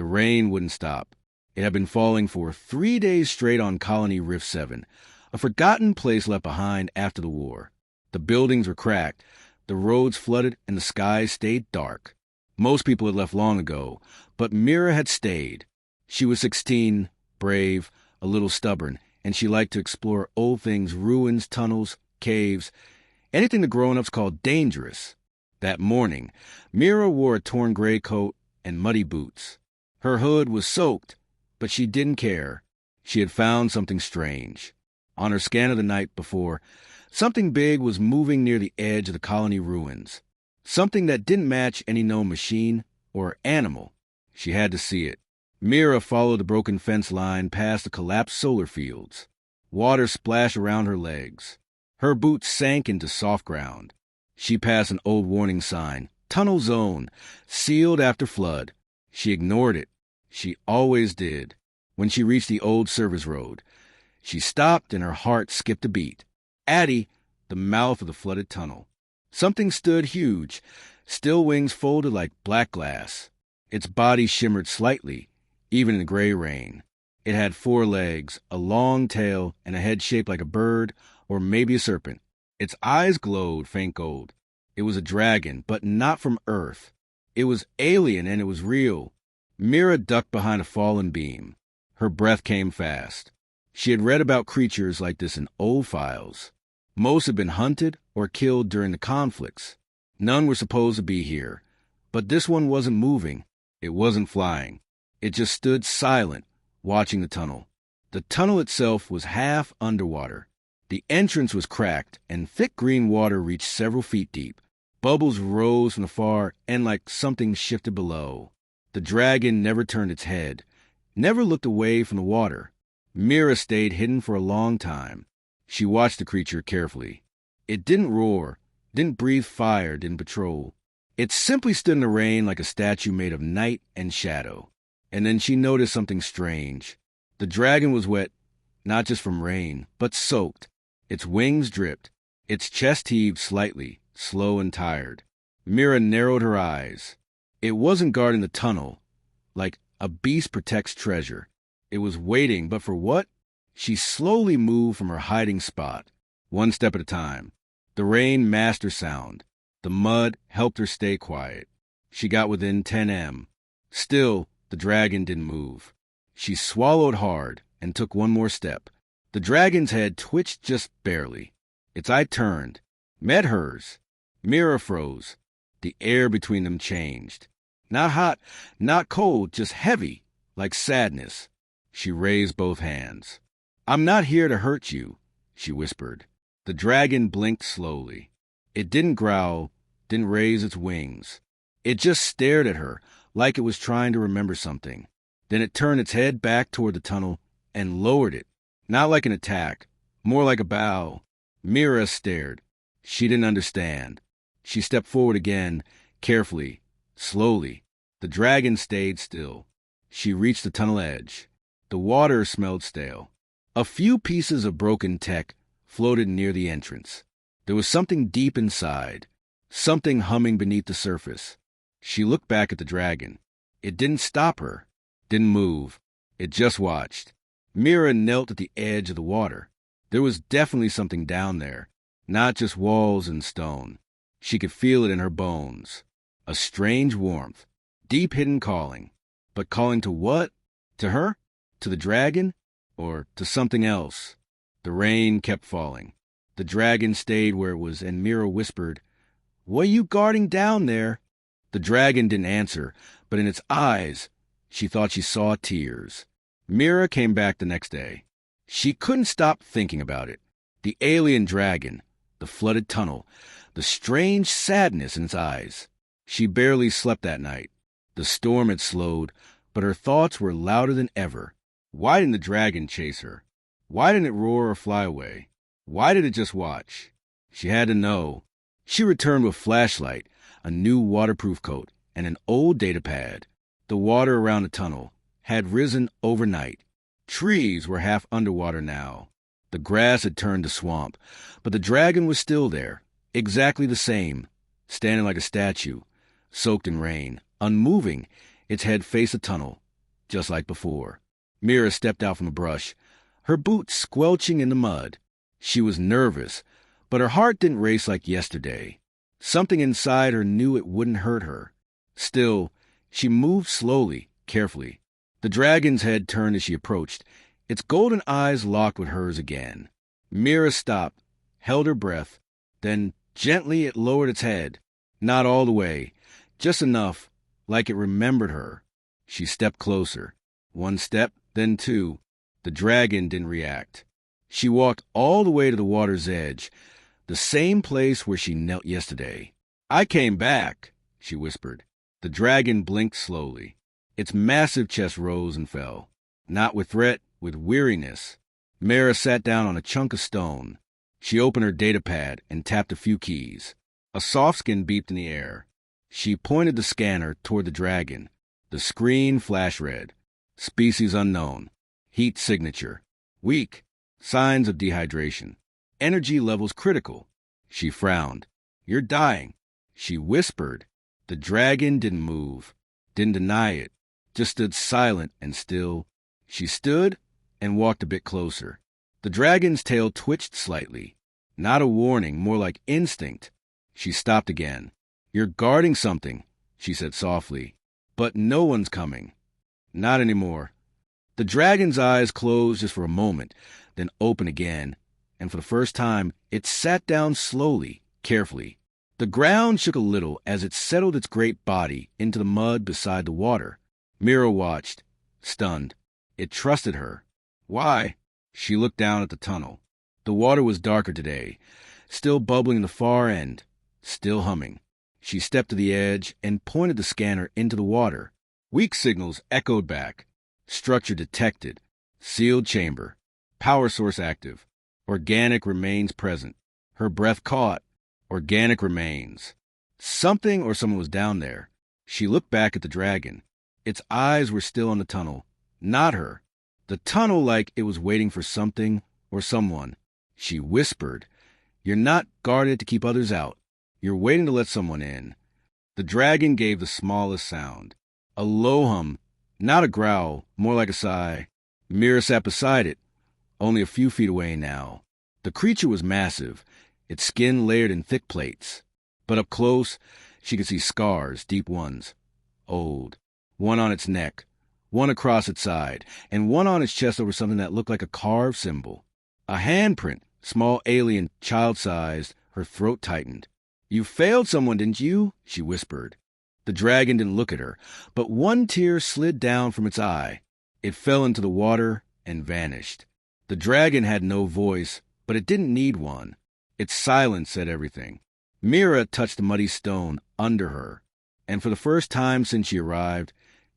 The rain wouldn't stop. It had been falling for 3 days straight on Colony Rift 7, a forgotten place left behind after the war. The buildings were cracked, the roads flooded, and the skies stayed dark. Most people had left long ago, but Mira had stayed. She was 16, brave, a little stubborn, and she liked to explore old things, ruins, tunnels, caves, anything the grown-ups called dangerous. That morning, Mira wore a torn gray coat and muddy boots. Her hood was soaked, but she didn't care. She had found something strange. On her scan of the night before, something big was moving near the edge of the colony ruins. Something that didn't match any known machine or animal. She had to see it. Mira followed the broken fence line past the collapsed solar fields. Water splashed around her legs. Her boots sank into soft ground. She passed an old warning sign, Tunnel Zone, sealed after flood. She ignored it. She always did. When she reached the old service road, she stopped and her heart skipped a beat. Addie, the mouth of the flooded tunnel. Something stood huge, still wings folded like black glass. Its body shimmered slightly, even in the gray rain. It had 4 legs, a long tail, and a head shaped like a bird or maybe a serpent. Its eyes glowed faint gold. It was a dragon, but not from Earth. It was alien and it was real. Mira ducked behind a fallen beam. Her breath came fast. She had read about creatures like this in old files. Most had been hunted or killed during the conflicts. None were supposed to be here. But this one wasn't moving. It wasn't flying. It just stood silent, watching the tunnel. The tunnel itself was half underwater. The entrance was cracked, and thick green water reached several feet deep. Bubbles rose from the far end like something shifted below. The dragon never turned its head, never looked away from the water. Mira stayed hidden for a long time. She watched the creature carefully. It didn't roar, didn't breathe fire, didn't patrol. It simply stood in the rain like a statue made of night and shadow. And then she noticed something strange. The dragon was wet, not just from rain, but soaked. Its wings dripped. Its chest heaved slightly, slow and tired. Mira narrowed her eyes. It wasn't guarding the tunnel, like a beast protects treasure. It was waiting, but for what? She slowly moved from her hiding spot, one step at a time. The rain masked her sound. The mud helped her stay quiet. She got within 10 m. Still, the dragon didn't move. She swallowed hard and took one more step. The dragon's head twitched just barely. Its eye turned, met hers. Mira froze. The air between them changed. Not hot, not cold, just heavy, like sadness. She raised both hands. "I'm not here to hurt you," she whispered. The dragon blinked slowly. It didn't growl, didn't raise its wings. It just stared at her, like it was trying to remember something. Then it turned its head back toward the tunnel and lowered it. Not like an attack, more like a bow. Mira stared. She didn't understand. She stepped forward again, carefully, slowly. The dragon stayed still. She reached the tunnel edge. The water smelled stale. A few pieces of broken tech floated near the entrance. There was something deep inside, something humming beneath the surface. She looked back at the dragon. It didn't stop her, didn't move. It just watched. Mira knelt at the edge of the water. There was definitely something down there, not just walls and stone. She could feel it in her bones. A strange warmth, deep hidden calling. But calling to what? To her? To the dragon? Or to something else? The rain kept falling. The dragon stayed where it was, and Mira whispered, "What are you guarding down there?" The dragon didn't answer, but in its eyes, she thought she saw tears. Mira came back the next day. She couldn't stop thinking about it. The alien dragon, the flooded tunnel, the strange sadness in its eyes. She barely slept that night. The storm had slowed, but her thoughts were louder than ever. Why didn't the dragon chase her? Why didn't it roar or fly away? Why did it just watch? She had to know. She returned with a flashlight, a new waterproof coat, and an old data pad. The water around the tunnel had risen overnight. Trees were half underwater now. The grass had turned to swamp, but the dragon was still there, exactly the same, standing like a statue, soaked in rain, unmoving, its head faced the tunnel, just like before. Mira stepped out from the brush, her boots squelching in the mud. She was nervous, but her heart didn't race like yesterday. Something inside her knew it wouldn't hurt her. Still, she moved slowly, carefully. The dragon's head turned as she approached, its golden eyes locked with hers again. Mira stopped, held her breath, then gently it lowered its head. Not all the way, just enough, like it remembered her. She stepped closer. One step, then two. The dragon didn't react. She walked all the way to the water's edge, the same place where she knelt yesterday. "I came back," she whispered. The dragon blinked slowly. Its massive chest rose and fell, not with threat, with weariness. Mira sat down on a chunk of stone. She opened her datapad and tapped a few keys. A soft skin beeped in the air. She pointed the scanner toward the dragon. The screen flashed red. Species unknown. Heat signature. Weak. Signs of dehydration. Energy levels critical. She frowned. "You're dying," she whispered. The dragon didn't move, didn't deny it, just stood silent and still. She stood and walked a bit closer. The dragon's tail twitched slightly. Not a warning, more like instinct. She stopped again. "You're guarding something," she said softly. "But no one's coming." "Not anymore." The dragon's eyes closed just for a moment, then opened again, and for the first time, it sat down slowly, carefully. The ground shook a little as it settled its great body into the mud beside the water. Mira watched, stunned. It trusted her. "Why?" She looked down at the tunnel. The water was darker today, still bubbling in the far end, still humming. She stepped to the edge and pointed the scanner into the water. Weak signals echoed back. Structure detected. Sealed chamber. Power source active. Organic remains present. Her breath caught. Organic remains. Something or someone was down there. She looked back at the dragon. Its eyes were still on the tunnel, not her. The tunnel like it was waiting for something or someone. She whispered, "You're not guarded to keep others out. You're waiting to let someone in." The dragon gave the smallest sound. A low hum, not a growl, more like a sigh. Mira sat beside it, only a few feet away now. The creature was massive, its skin layered in thick plates. But up close, she could see scars, deep ones. Old. One on its neck, one across its side, and one on its chest over something that looked like a carved symbol. A handprint, small alien, child-sized, her throat tightened. "You failed someone, didn't you?" she whispered. The dragon didn't look at her, but one tear slid down from its eye. It fell into the water and vanished. The dragon had no voice, but it didn't need one. Its silence said everything. Mira touched the muddy stone under her, and for the first time since she arrived,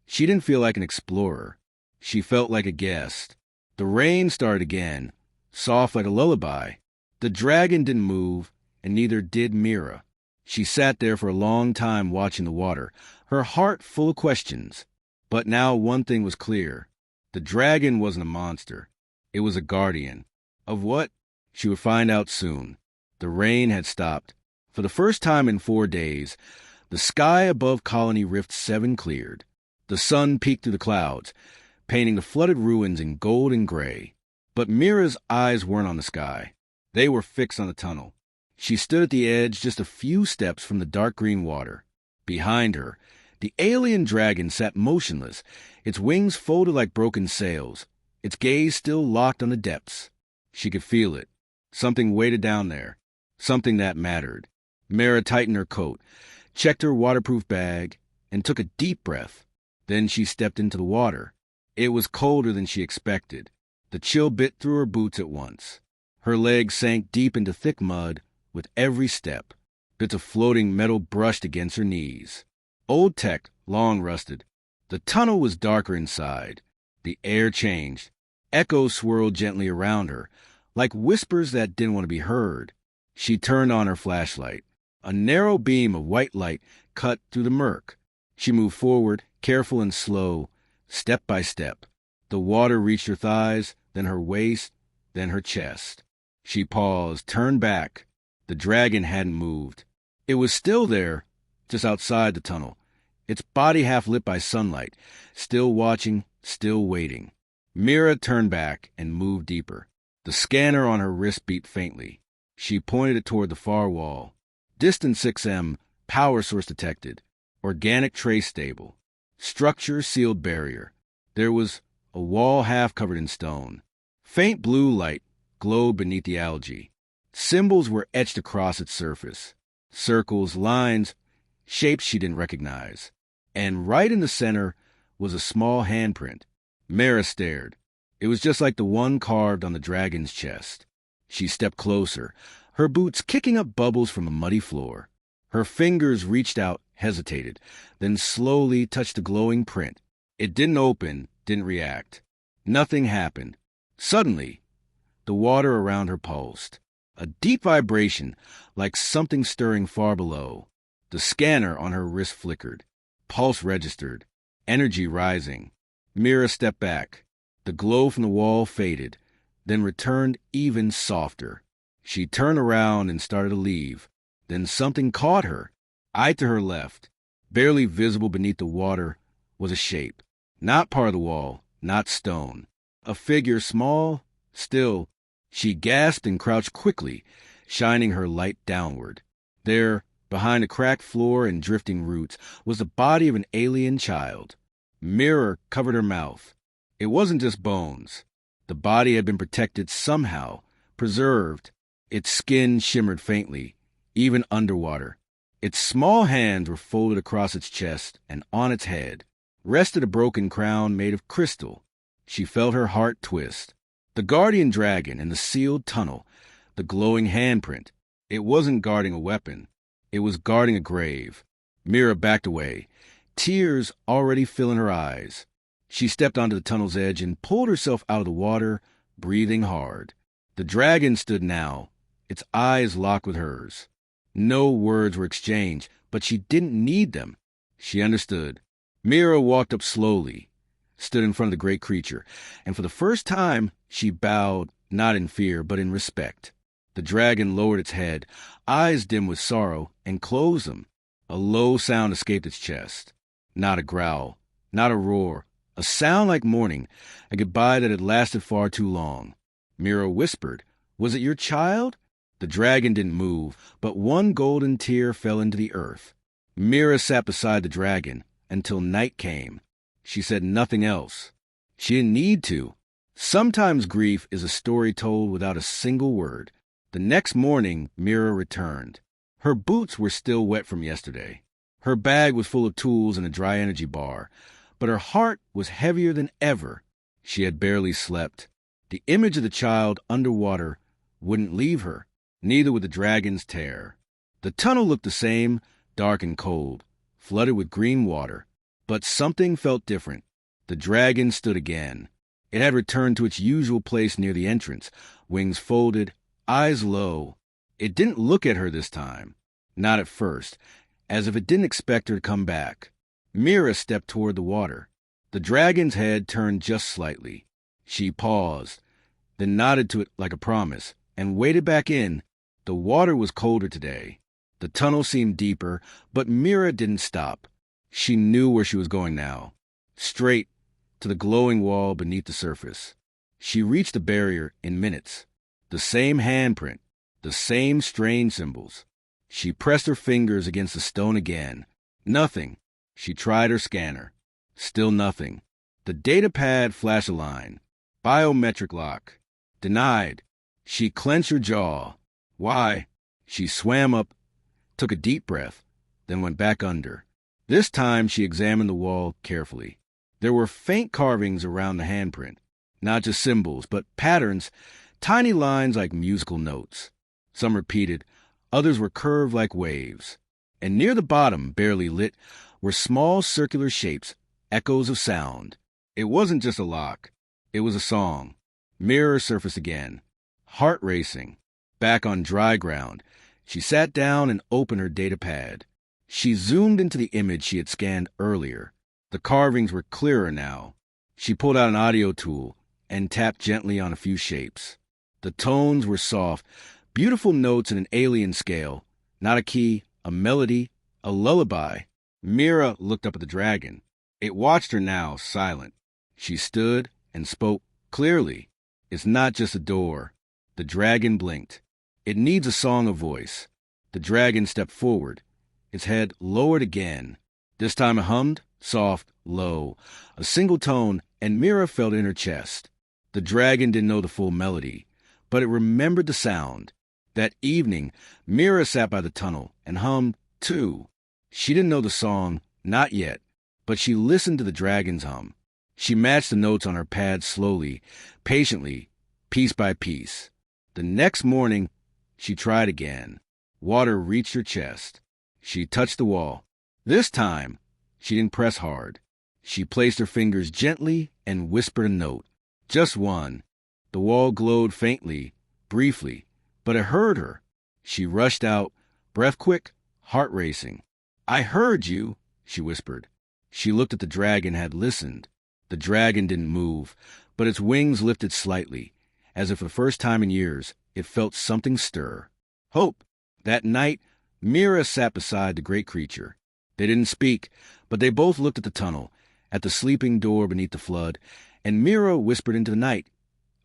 she didn't feel like an explorer. She felt like a guest. The rain started again, soft like a lullaby. The dragon didn't move, and neither did Mira. She sat there for a long time watching the water, her heart full of questions. But now one thing was clear. The dragon wasn't a monster. It was a guardian. Of what? She would find out soon. The rain had stopped. For the first time in 4 days, the sky above Colony Rift 7 cleared. The sun peeked through the clouds, painting the flooded ruins in gold and gray. But Mira's eyes weren't on the sky. They were fixed on the tunnel. She stood at the edge just a few steps from the dark green water. Behind her, the alien dragon sat motionless, its wings folded like broken sails, its gaze still locked on the depths. She could feel it. Something weighted down there. Something that mattered. Mira tightened her coat, checked her waterproof bag, and took a deep breath. Then she stepped into the water. It was colder than she expected. The chill bit through her boots at once. Her legs sank deep into thick mud with every step. Bits of floating metal brushed against her knees. Old tech, long rusted. The tunnel was darker inside. The air changed. Echoes swirled gently around her, like whispers that didn't want to be heard. She turned on her flashlight. A narrow beam of white light cut through the murk. She moved forward, careful and slow, step by step. The water reached her thighs, then her waist, then her chest. She paused, turned back. The dragon hadn't moved. It was still there, just outside the tunnel, its body half lit by sunlight, still watching, still waiting. Mira turned back and moved deeper. The scanner on her wrist beeped faintly. She pointed it toward the far wall. Distance 6M, power source detected. Organic trace stable. Structure sealed barrier. There was a wall half covered in stone. Faint blue light glowed beneath the algae. Symbols were etched across its surface. Circles, lines, shapes she didn't recognize. And right in the center was a small handprint. Mara stared. It was just like the one carved on the dragon's chest. She stepped closer, her boots kicking up bubbles from a muddy floor. Her fingers reached out, hesitated, then slowly touched the glowing print. It didn't open, didn't react. Nothing happened. Suddenly, the water around her pulsed. A deep vibration, like something stirring far below. The scanner on her wrist flickered. Pulse registered. Energy rising. Mira stepped back. The glow from the wall faded, then returned even softer. She turned around and started to leave. Then something caught her. Eye to her left, barely visible beneath the water, was a shape. Not part of the wall, not stone. A figure small, still. She gasped and crouched quickly, shining her light downward. There, behind the cracked floor and drifting roots, was the body of an alien child. Mirror covered her mouth. It wasn't just bones. The body had been protected somehow, preserved. Its skin shimmered faintly, even underwater. Its small hands were folded across its chest, and on its head rested a broken crown made of crystal. She felt her heart twist. The guardian dragon in the sealed tunnel, the glowing handprint. It wasn't guarding a weapon. It was guarding a grave. Mira backed away, tears already filling her eyes. She stepped onto the tunnel's edge and pulled herself out of the water, breathing hard. The dragon stood now, its eyes locked with hers. No words were exchanged, but she didn't need them. She understood. Mira walked up slowly, stood in front of the great creature, and for the first time she bowed, not in fear, but in respect. The dragon lowered its head, eyes dim with sorrow, and closed them. A low sound escaped its chest. Not a growl, not a roar, a sound like mourning, a goodbye that had lasted far too long. Mira whispered, "Was it your child?" The dragon didn't move, but one golden tear fell into the earth. Mira sat beside the dragon until night came. She said nothing else. She didn't need to. Sometimes grief is a story told without a single word. The next morning, Mira returned. Her boots were still wet from yesterday. Her bag was full of tools and a dry energy bar, but her heart was heavier than ever. She had barely slept. The image of the child underwater wouldn't leave her, neither would the dragon's tear. The tunnel looked the same, dark and cold, flooded with green water, but something felt different. The dragon stood again. It had returned to its usual place near the entrance, wings folded, eyes low. It didn't look at her this time, not at first, as if it didn't expect her to come back. Mira stepped toward the water. The dragon's head turned just slightly. She paused, then nodded to it like a promise, and waded back in. The water was colder today. The tunnel seemed deeper, but Mira didn't stop. She knew where she was going now. Straight to the glowing wall beneath the surface. She reached the barrier in minutes. The same handprint, the same strange symbols. She pressed her fingers against the stone again. Nothing. She tried her scanner. Still nothing. The data pad flashed a line. Biometric lock. Denied. She clenched her jaw. Why? She swam up, took a deep breath, then went back under. This time she examined the wall carefully. There were faint carvings around the handprint. Not just symbols, but patterns, tiny lines like musical notes. Some repeated, others were curved like waves. And near the bottom, barely lit, were small circular shapes, echoes of sound. It wasn't just a lock. It was a song. Mirror surfaced again. Heart racing. Back on dry ground, she sat down and opened her data pad. She zoomed into the image she had scanned earlier. The carvings were clearer now. She pulled out an audio tool and tapped gently on a few shapes. The tones were soft, beautiful notes in an alien scale. Not a key, a melody, a lullaby. Mira looked up at the dragon. It watched her now, silent. She stood and spoke clearly. It's not just a door. The dragon blinked. It needs a song of voice. The dragon stepped forward. Its head lowered again. This time it hummed, soft, low, a single tone, and Mira felt in her chest. The dragon didn't know the full melody, but it remembered the sound. That evening, Mira sat by the tunnel and hummed, too. She didn't know the song, not yet, but she listened to the dragon's hum. She matched the notes on her pad slowly, patiently, piece by piece. The next morning, she tried again. Water reached her chest. She touched the wall. This time, she didn't press hard. She placed her fingers gently and whispered a note. Just one. The wall glowed faintly, briefly, but it heard her. She rushed out, breath quick, heart racing. I heard you, she whispered. She looked at the dragon, had listened. The dragon didn't move, but its wings lifted slightly, as if for the first time in years it felt something stir. Hope. That night, Mira sat beside the great creature. They didn't speak, but they both looked at the tunnel, at the sleeping door beneath the flood, and Mira whispered into the night,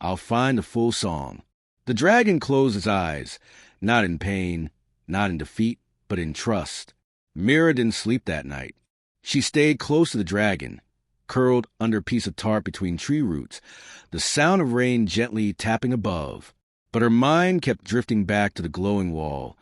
I'll find the full song. The dragon closed his eyes, not in pain, not in defeat, but in trust. Mira didn't sleep that night. She stayed close to the dragon, curled under a piece of tarp between tree roots, the sound of rain gently tapping above. But her mind kept drifting back to the glowing wall,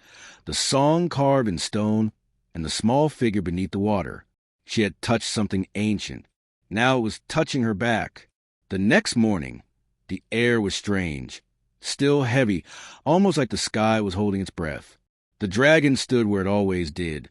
the song carved in stone, and the small figure beneath the water. She had touched something ancient. Now it was touching her back. The next morning, the air was strange, still heavy, almost like the sky was holding its breath. The dragon stood where it always did,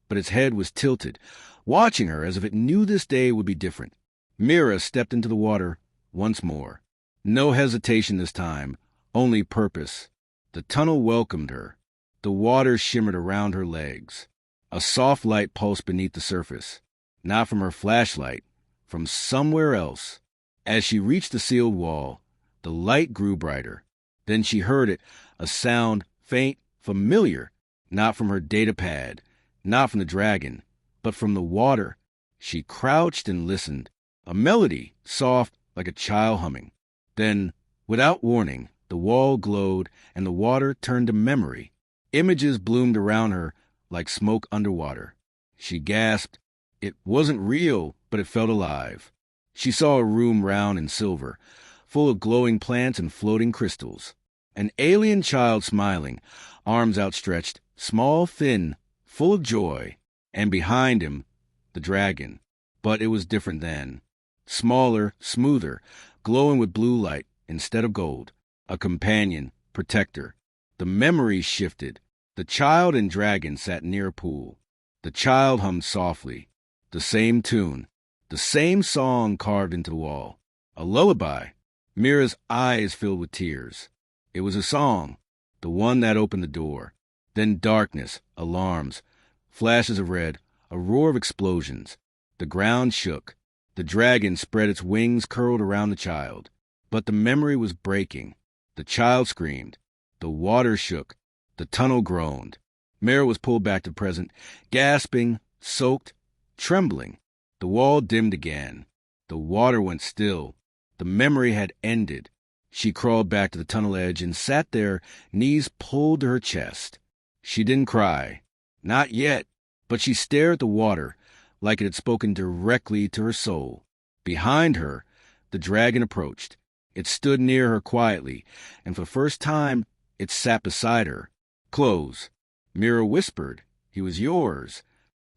but its head was tilted, watching her as if it knew this day would be different. Mira stepped into the water once more. No hesitation this time, only purpose. The tunnel welcomed her. The water shimmered around her legs. A soft light pulsed beneath the surface, not from her flashlight, from somewhere else. As she reached the sealed wall, the light grew brighter. Then she heard it, a sound, faint, familiar, not from her data pad, not from the dragon, but from the water. She crouched and listened. A melody, soft, like a child humming. Then, without warning, the wall glowed and the water turned to memory. Images bloomed around her like smoke underwater. She gasped. It wasn't real, but it felt alive. She saw a room round and silver, full of glowing plants and floating crystals. An alien child smiling, arms outstretched, small, thin, full of joy. And behind him, the dragon. But it was different then. Smaller, smoother, glowing with blue light instead of gold. A companion, protector. The memories shifted. The child and dragon sat near a pool. The child hummed softly. The same tune. The same song carved into the wall. A lullaby. Mira's eyes filled with tears. It was a song, the one that opened the door. Then darkness, alarms, flashes of red, a roar of explosions. The ground shook. The dragon spread its wings, curled around the child. But the memory was breaking. The child screamed. The water shook. The tunnel groaned. Mira was pulled back to the present, gasping, soaked, trembling. The wall dimmed again. The water went still. The memory had ended. She crawled back to the tunnel edge and sat there, knees pulled to her chest. She didn't cry. Not yet. But she stared at the water, like it had spoken directly to her soul. Behind her, the dragon approached. It stood near her quietly, and for the first time, it sat beside her. Close. Mira whispered, He was yours.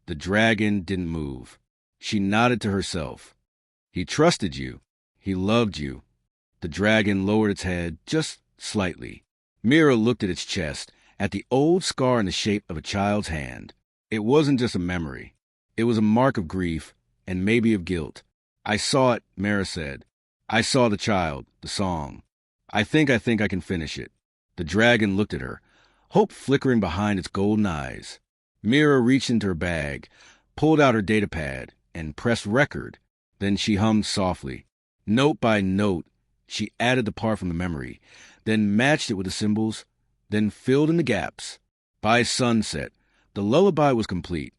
The dragon didn't move. She nodded to herself. He trusted you. He loved you. The dragon lowered its head just slightly. Mira looked at its chest, at the old scar in the shape of a child's hand. It wasn't just a memory. It was a mark of grief, and maybe of guilt. I saw it, Mira said. I saw the child, the song. I think I can finish it. The dragon looked at her, hope flickering behind its golden eyes. Mira reached into her bag, pulled out her data pad, and pressed record. Then she hummed softly. Note by note, she added the part from the memory, then matched it with the symbols, then filled in the gaps. By sunset, the lullaby was complete.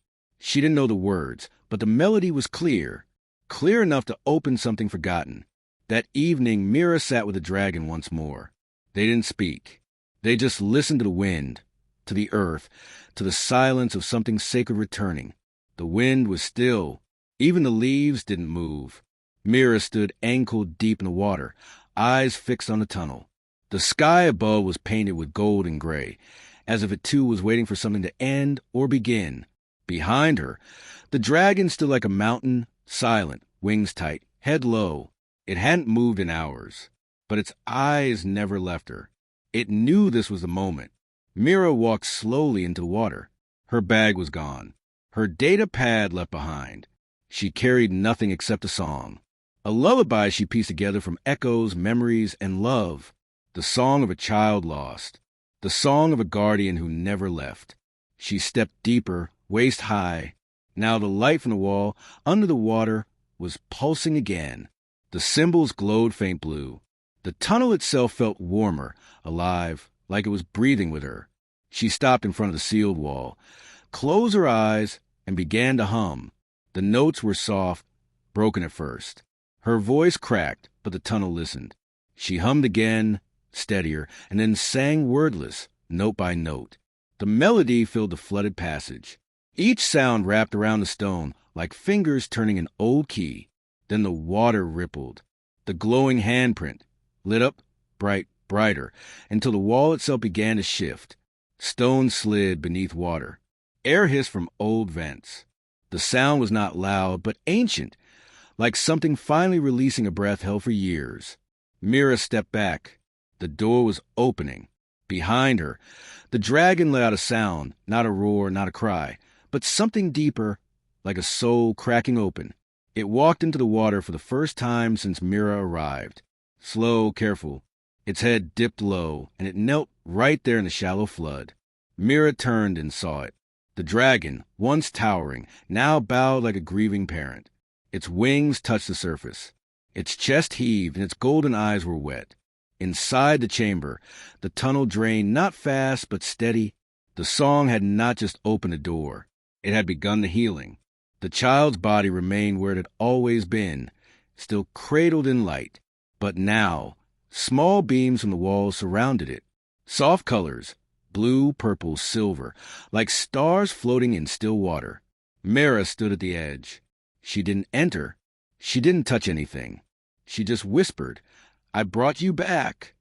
She didn't know the words, but the melody was clear, clear enough to open something forgotten. That evening, Mira sat with the dragon once more. They didn't speak. They just listened to the wind, to the earth, to the silence of something sacred returning. The wind was still. Even the leaves didn't move. Mira stood ankle-deep in the water, eyes fixed on the tunnel. The sky above was painted with gold and gray, as if it too was waiting for something to end or begin. Behind her, the dragon stood like a mountain, silent, wings tight, head low. It hadn't moved in hours, but its eyes never left her. It knew this was the moment. Mira walked slowly into the water. Her bag was gone. Her data pad left behind. She carried nothing except a song. A lullaby she pieced together from echoes, memories, and love. The song of a child lost. The song of a guardian who never left. She stepped deeper, waist high. Now the light from the wall, under the water, was pulsing again. The symbols glowed faint blue. The tunnel itself felt warmer, alive, like it was breathing with her. She stopped in front of the sealed wall, closed her eyes, and began to hum. The notes were soft, broken at first. Her voice cracked, but the tunnel listened. She hummed again, steadier, and then sang wordless, note by note. The melody filled the flooded passage. Each sound wrapped around the stone, like fingers turning an old key. Then the water rippled. The glowing handprint lit up, brighter, until the wall itself began to shift. Stone slid beneath water. Air hissed from old vents. The sound was not loud, but ancient, like something finally releasing a breath held for years. Mira stepped back. The door was opening. Behind her, the dragon let out a sound, not a roar, not a cry, but something deeper, like a soul cracking open. It walked into the water for the first time since Mira arrived. Slow, careful. Its head dipped low, and it knelt right there in the shallow flood. Mira turned and saw it. The dragon, once towering, now bowed like a grieving parent. Its wings touched the surface. Its chest heaved, and its golden eyes were wet. Inside the chamber, the tunnel drained not fast but steady. The song had not just opened a door. It had begun the healing. The child's body remained where it had always been, still cradled in light. But now, small beams from the walls surrounded it. Soft colors, blue, purple, silver, like stars floating in still water. Mira stood at the edge. She didn't enter. She didn't touch anything. She just whispered, "I brought you back."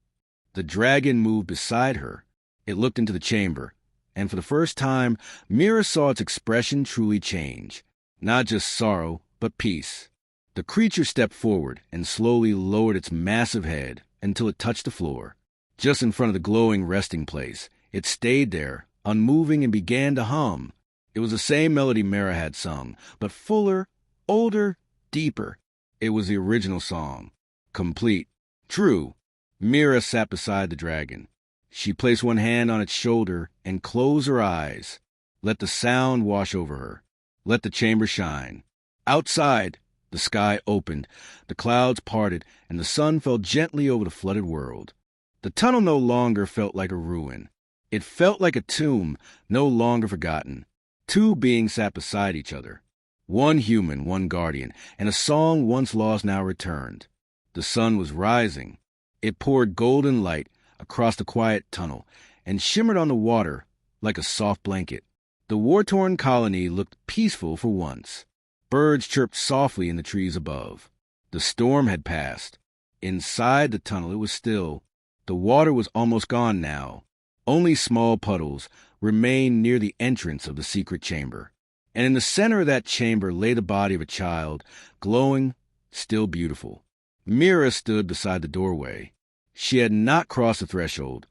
The dragon moved beside her. It looked into the chamber, and for the first time, Mira saw its expression truly change. Not just sorrow, but peace. The creature stepped forward and slowly lowered its massive head until it touched the floor. Just in front of the glowing resting place, it stayed there, unmoving, and began to hum. It was the same melody Mira had sung, but fuller, older, deeper. It was the original song. Complete. True. Mira sat beside the dragon. She placed one hand on its shoulder and closed her eyes. Let the sound wash over her. Let the chamber shine. Outside, the sky opened, the clouds parted, and the sun fell gently over the flooded world. The tunnel no longer felt like a ruin. It felt like a tomb, no longer forgotten. Two beings sat beside each other. One human, one guardian, and a song once lost now returned. The sun was rising. It poured golden light across the quiet tunnel and shimmered on the water like a soft blanket. The war-torn colony looked peaceful for once. Birds chirped softly in the trees above. The storm had passed. Inside the tunnel it was still. The water was almost gone now. Only small puddles remained near the entrance of the secret chamber. And in the center of that chamber lay the body of a child, glowing, still beautiful. Mira stood beside the doorway. She had not crossed the threshold,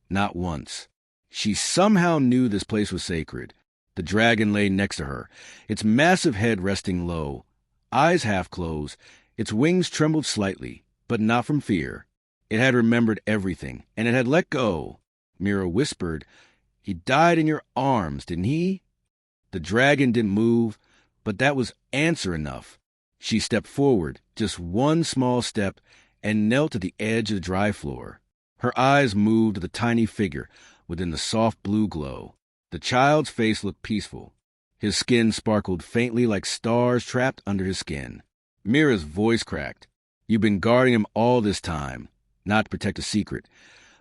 not once. She somehow knew this place was sacred. The dragon lay next to her, its massive head resting low, eyes half closed. Its wings trembled slightly, but not from fear. It had remembered everything, and it had let go. Mira whispered, "He died in your arms, didn't he?" The dragon didn't move, but that was answer enough. She stepped forward, just one small step, and knelt at the edge of the dry floor. Her eyes moved to the tiny figure within the soft blue glow. The child's face looked peaceful. His skin sparkled faintly like stars trapped under his skin. Mira's voice cracked. "You've been guarding him all this time, not to protect a secret,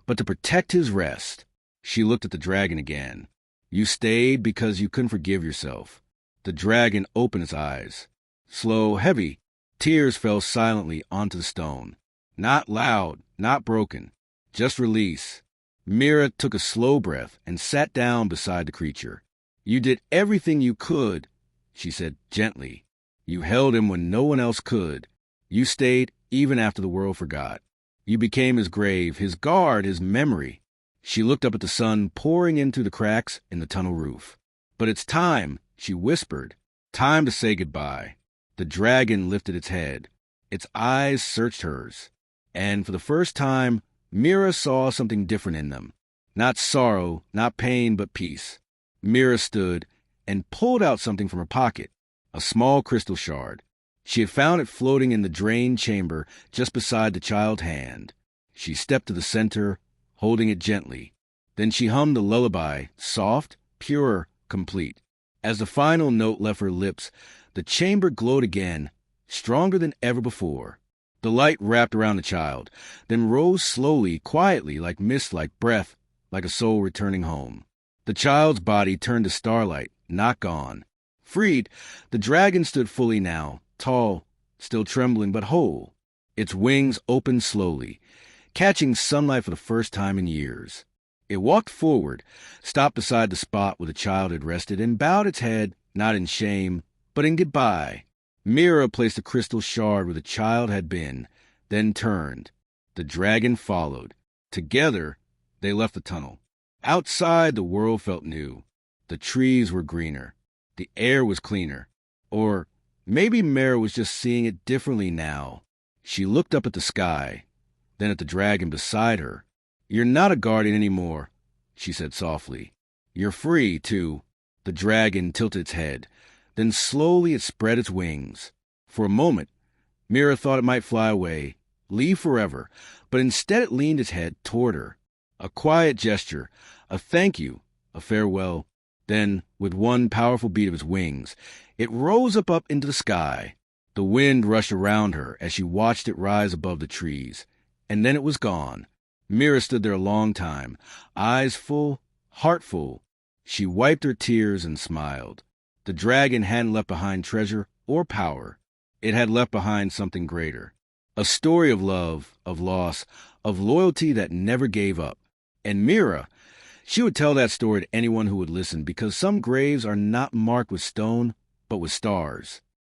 but to protect his rest." She looked at the dragon again. "You stayed because you couldn't forgive yourself." The dragon opened its eyes. Slow, heavy, tears fell silently onto the stone. Not loud, not broken, just release. Mira took a slow breath and sat down beside the creature. "You did everything you could," she said gently. "You held him when no one else could. You stayed even after the world forgot. You became his grave, his guard, his memory." She looked up at the sun pouring in through the cracks in the tunnel roof. "But it's time," she whispered. "Time to say goodbye." The dragon lifted its head. Its eyes searched hers. And for the first time, Mira saw something different in them. Not sorrow, not pain, but peace. Mira stood and pulled out something from her pocket, a small crystal shard. She had found it floating in the drain chamber just beside the child's hand. She stepped to the center, holding it gently. Then she hummed a lullaby, soft, pure, complete. As the final note left her lips, the chamber glowed again, stronger than ever before. The light wrapped around the child, then rose slowly, quietly, like mist, like breath, like a soul returning home. The child's body turned to starlight, not gone. Freed, the dragon stood fully now, tall, still trembling, but whole. Its wings opened slowly, catching sunlight for the first time in years. It walked forward, stopped beside the spot where the child had rested, and bowed its head, not in shame, but in goodbye. Mira placed the crystal shard where the child had been, then turned. The dragon followed. Together, they left the tunnel. Outside, the world felt new. The trees were greener. The air was cleaner. Or maybe Mira was just seeing it differently now. She looked up at the sky, then at the dragon beside her. "You're not a guardian anymore," she said softly. "You're free, too." The dragon tilted its head. Then slowly it spread its wings. For a moment, Mira thought it might fly away, leave forever, but instead it leaned its head toward her. A quiet gesture, a thank you, a farewell. Then, with one powerful beat of its wings, it rose up into the sky. The wind rushed around her as she watched it rise above the trees. And then it was gone. Mira stood there a long time, eyes full, heart full. She wiped her tears and smiled. The dragon hadn't left behind treasure or power. It had left behind something greater. A story of love, of loss, of loyalty that never gave up. And Mira, she would tell that story to anyone who would listen, because some graves are not marked with stone, but with stars.